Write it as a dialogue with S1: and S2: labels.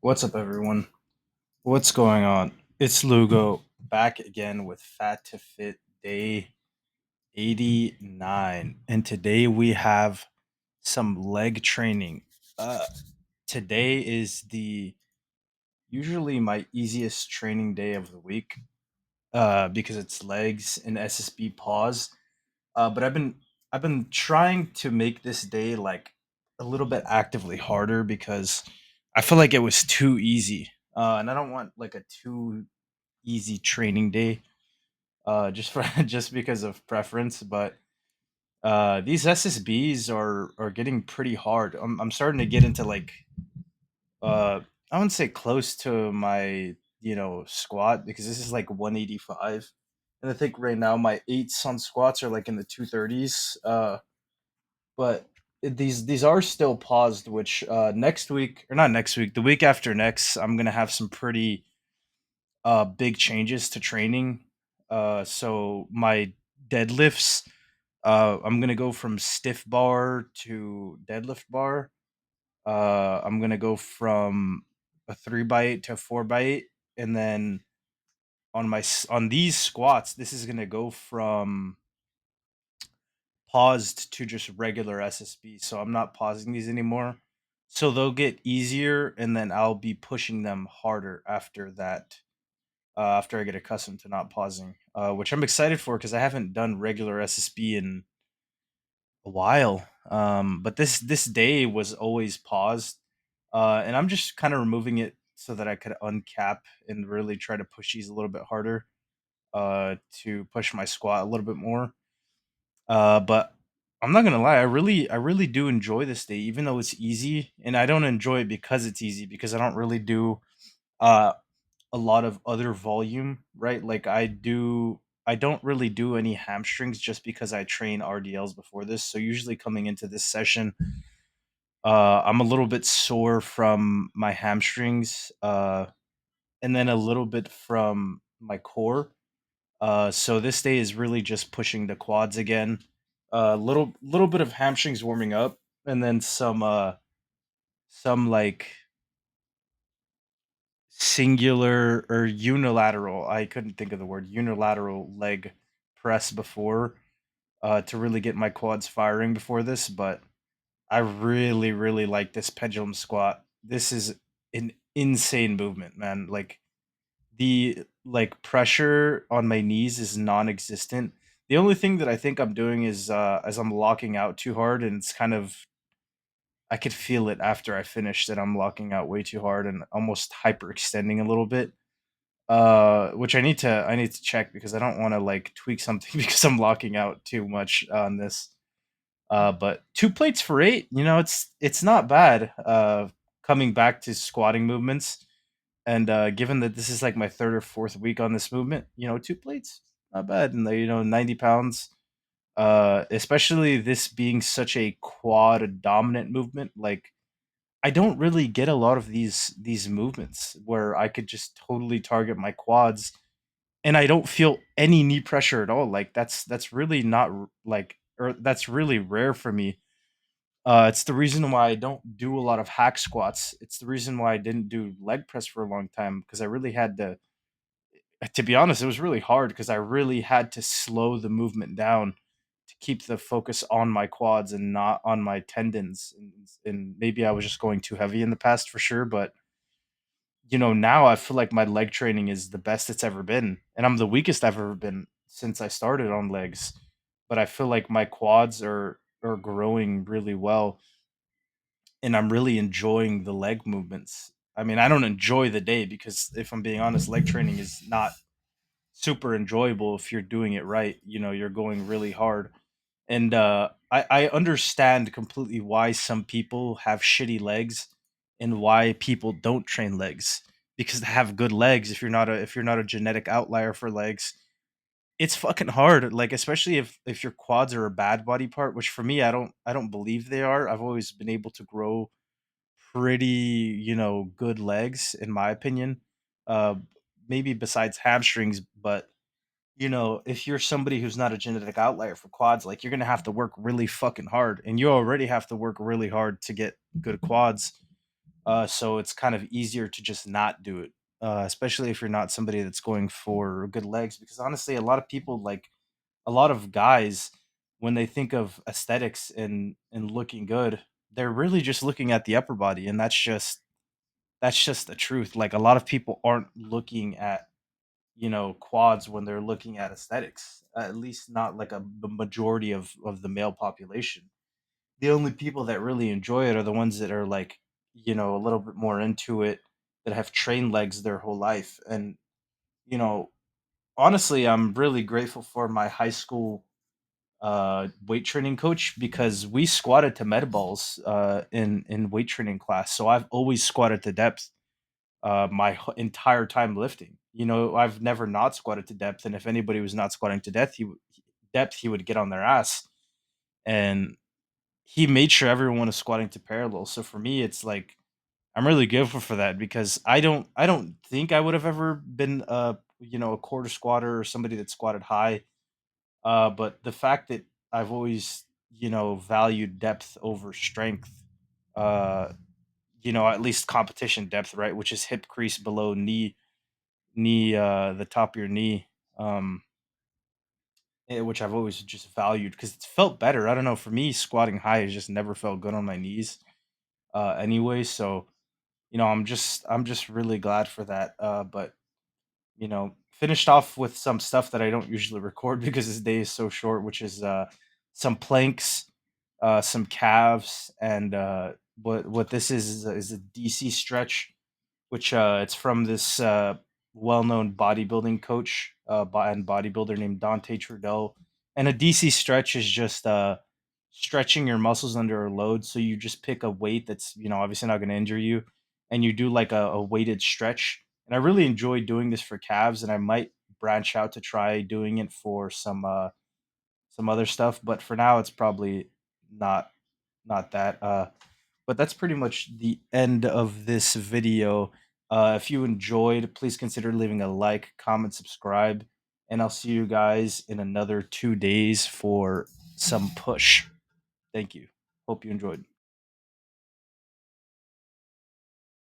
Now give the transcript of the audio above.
S1: What's up, everyone? What's going on? It's Lugo back again with Fat to Fit Day 89. And today we have some leg training. Uh, Today is the usually my easiest training day of the week because it's legs and SSB pause. But I've been trying to make this day like a little bit actively harder because I feel like it was too easy. And I don't want like a too easy training day just for just because of preference. But these SSBs are getting pretty hard. I'm starting to get into like uh I wouldn't say close to my squat because this is like 185. And I think right now my eights on squats are like in the 230s. But these are still paused, which next week, or not next week, the week after next, I'm gonna have some pretty big changes to training. So my deadlifts, I'm gonna go from stiff bar to deadlift bar. I'm gonna go from a 3x8 to a 4x8, and then on these squats, this is gonna go from paused to just regular SSB. So I'm not pausing these anymore. So they'll get easier, and then I'll be pushing them harder after that. After I get accustomed to not pausing, which I'm excited for because I haven't done regular SSB in a while. But this day was always paused, and I'm just kind of removing it so that I could uncap and really try to push these a little bit harder, to push my squat a little bit more. But I'm not gonna lie, I really do enjoy this day, even though it's easy, and I don't enjoy it because it's easy because I don't really do uh a lot of other volume, right? Like I don't really do any hamstrings just because I train RDLs before this. So usually coming into this session, I'm a little bit sore from my hamstrings, and then a little bit from my core. So this day is really just pushing the quads again. Little bit of hamstrings warming up, and then some like singular or unilateral. I couldn't think of the word unilateral leg press before, to really get my quads firing before this. But I really like this pendulum squat. This is an insane movement, man. Like the pressure on my knees is non-existent. The only thing that I think I'm doing is as I'm locking out too hard, and it's kind of, I could feel it after I finish that I'm locking out way too hard and almost hyperextending a little bit. Which I need to check because I don't want to like tweak something because I'm locking out too much on this. But two plates for eight, it's not bad. Coming back to squatting movements, and given that this is like my third or fourth week on this movement, two plates, not bad. And 90 pounds, especially this being such a quad dominant movement, like I don't really get a lot of these movements where I could just totally target my quads and I don't feel any knee pressure at all. Like that's really not like, or that's really rare for me. It's the reason why I don't do a lot of hack squats. It's the reason why I didn't do leg press for a long time because I really had to be honest, it was really hard because I really had to slow the movement down to keep the focus on my quads and not on my tendons. And maybe I was just going too heavy in the past for sure, but now I feel like my leg training is the best it's ever been, and I'm the weakest I've ever been since I started on legs. But I feel like my quads are growing really well, and I'm really enjoying the leg movements. I mean, I don't enjoy the day because if I'm being honest, leg training is not super enjoyable if you're doing it right. You're going really hard. And I understand completely why some people have shitty legs and why people don't train legs because to have good legs, if you're not a genetic outlier for legs, it's fucking hard. Like especially if your quads are a bad body part, which for me I don't believe they are. I've always been able to grow pretty, good legs in my opinion. Uh Maybe besides hamstrings, but if you're somebody who's not a genetic outlier for quads, like you're gonna have to work really fucking hard, and you already have to work really hard to get good quads. So it's kind of easier to just not do it, especially if you're not somebody that's going for good legs. Because honestly, a lot of people, like a lot of guys, when they think of aesthetics and looking good, they're really just looking at the upper body, and that's just the truth. Like a lot of people aren't looking at quads when they're looking at aesthetics. At least not like the majority of the male population. The only people that really enjoy it are the ones that are like a little bit more into it, that have trained legs their whole life. And you know honestly, I'm really grateful for my high school weight training coach, because we squatted to med balls in weight training class. So I've always squatted to depth my entire time lifting. I've never not squatted to depth, and if anybody was not squatting to depth, he would get on their ass. And he made sure everyone was squatting to parallel. So for me, it's like I'm really grateful for that, because I don't think I would have ever been a quarter squatter or somebody that squatted high. But the fact that I've always valued depth over strength, uh, at least competition depth, right, which is hip crease below the top of your knee, which I've always just valued because it's felt better. I don't know. For me, squatting high has just never felt good on my knees. Anyway, so I'm just really glad for that. But finished off with some stuff that I don't usually record because this day is so short, which is some planks, some calves, and what this is a DC stretch, which it's from this well-known bodybuilding coach and bodybuilder named Dante Trudell. And a DC stretch is just stretching your muscles under a load. So you just pick a weight that's obviously not going to injure you, and you do like a weighted stretch. And I really enjoy doing this for calves, and I might branch out to try doing it for some other stuff. But for now, it's probably not not that. But that's pretty much the end of this video. If you enjoyed, please consider leaving a like, comment, subscribe, and I'll see you guys in another 2 days for some push. Thank you. Hope you enjoyed.